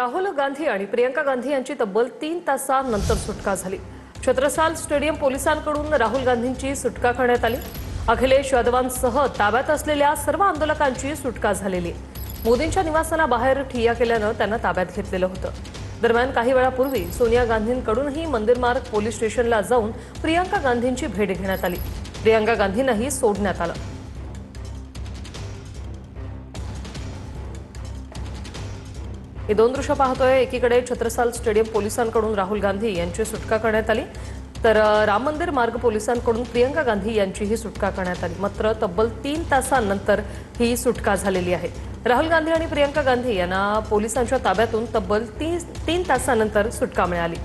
राहुल गांधी आणि प्रियंका गांधी यांची तब्बल 3 तासांनंतर सुटका झाली। छत्रसाल स्टेडियम पोलिसांकडून राहुल गांधींची सुटका करण्यात आली। अखिलेश यादवांसह ताब्यात असलेल्या सर्व आंदोलकांची सुटका झालेली। मोदींच्या निवासाबाहेर ठिय्या केल्यानं त्यांना ताब्यात घेतलेलं होतं। दरम्यान काही वेळापूर्वी सोनिया गांधींकडूनही मंदिर मार्ग पोलीस स्टेशनला जाऊन प्रियंका गांधींची भेट घेण्यात आली। प्रियंका गांधींनाही सोडण्यात आलं। हे दोन दृश्य पाहतोय। एकीकडे छत्रसाल स्टेडियम पोलिसांकडून राहुल गांधी यांची सुटका करण्यात आली, तर राम मंदिर मार्ग पोलिसांकडून प्रियंका गांधी यांचीही सुटका करण्यात आली। मात्र तब्बल 3 तासांनंतर ही सुटका झालेली आहे। राहुल गांधी आणि प्रियंका गांधी यांना पोलिसांच्या ताब्यातून तब्बल 3 तासांनंतर सुटका मिळाली।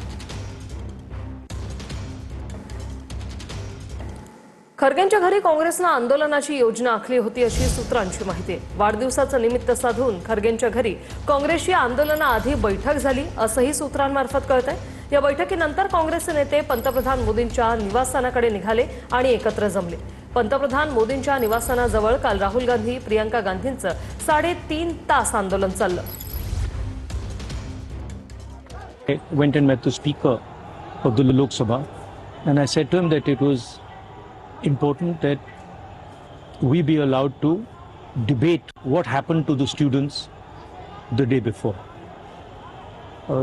खरगेंच्या घरी काँग्रेसनं आंदोलनाची योजना आखली होती अशी सूत्रांची माहिती आहे। वाढदिवसाचं निमित्त साधून खरगेंच्या घरी काँग्रेसची आंदोलनाआधी बैठक झाली असंही सूत्रांमार्फत कळतंय। या बैठकीनंतर काँग्रेसचे नेते पंतप्रधान मोदींच्या निवासस्थानाकडे निघाले आणि एकत्र जमले। पंतप्रधान मोदींच्या निवासस्थानाजवळ काल राहुल गांधी प्रियंका गांधींचं 3.5 तास आंदोलन चाललं। I went and met the speaker of the Lok Sabha and I said to him that it was important that we be allowed to debate what happened to the students the day before.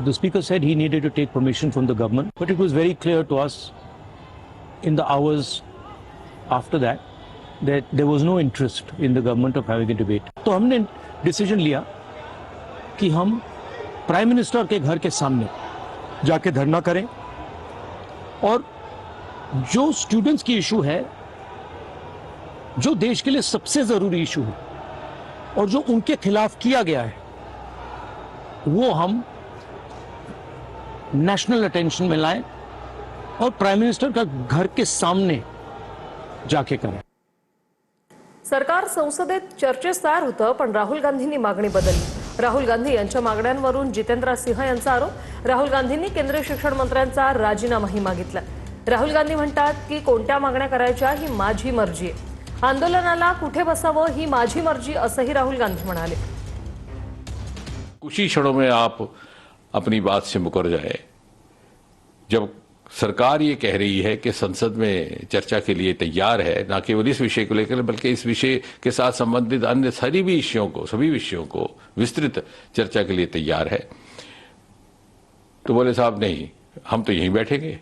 The speaker said he needed to take permission from the government, but it was very clear to us in the hours after that there was no interest in the government of having a debate. तो हमने decision लिया कि हम prime minister के घर के सामने जाके धरना करें और जो स्टूडेंट्स की इशू है, जो देश के लिए सबसे जरूरी इशू है और जो उनके खिलाफ किया गया है, वो हम नेशनल अटेंशन में लाएं और प्राइम मिनिस्टर का घर के सामने जाके करें। सरकार संसदेत चर्चेस तयार होतं, पण राहुल गांधींनी मागणी बदलली। राहुल गांधी यांच्या मागण्यांवरून जितेंद्र सिंह यांचा आरोप। राहुल गांधींनी केंद्रीय शिक्षण मंत्र्यांचा राजीनामाही मागितला। राहुल गांधी म्हणतात की कोणत्या मागण्या करायच्या ही माझी मर्जी आहे, आंदोलनाला कुठे बसावं ही माझी मर्जी असंही राहुल गांधी म्हणाले। कुछ ही क्षणों में आप अपनी बात से मुकर जाए। जब सरकार ये कह रही है कि संसद में चर्चा के लिए तैयार है, न केवल इस विषय को लेकर बल्कि इस विषय के साथ संबंधित अन्य सभी विषयों को विस्तृत चर्चा के लिए तैयार है, तो बोले साहब नहीं, हम तो यहीं बैठेंगे,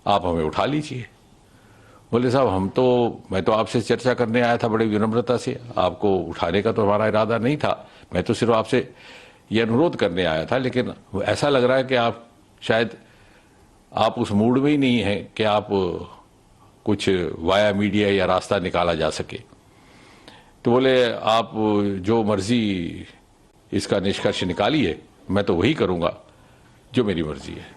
आप हमें उठा लीजिए। बोले साहब मैं तो आपसे चर्चा करने आया था बड़ी विनम्रता से, आपको उठाने का तो हमारा इरादा नहीं था, मैं तो सिर्फ आपसे ये अनुरोध करने आया था, लेकिन ऐसा लग रहा है कि आप शायद उस मूड में ही नहीं है कि आप कुछ वाया मीडिया या रास्ता निकाला जा सके। तो बोले आप जो मर्जी इसका निष्कर्ष निकालिए, मैं तो वही करूंगा जो मेरी मर्जी है।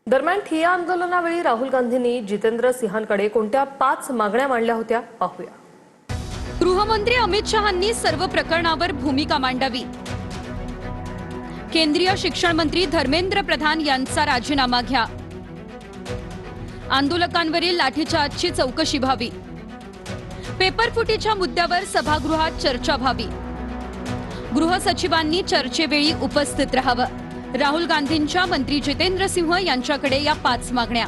दरम्यान ठिय्या आंदोलनावेळी राहुल गांधींनी जितेंद्र सिंहांकडे कोणत्या 5 मागण्या मांडल्या होत्या पाहूया। गृहमंत्री अमित शहांनी सर्व प्रकरणावर भूमिका मांडावी। केंद्रीय शिक्षण मंत्री धर्मेंद्र प्रधान यांचा राजीनामा घ्या। आंदोलकांवरील लाठीचार्जची चौकशी व्हावी। पेपरफुटीच्या मुद्द्यावर सभागृहात चर्चा व्हावी। गृहसचिवांनी चर्चेवेळी उपस्थित राहावं। राहुल गांधींच्या मंत्री जितेंद्र सिंह यांच्याकडे या 5 मागण्या।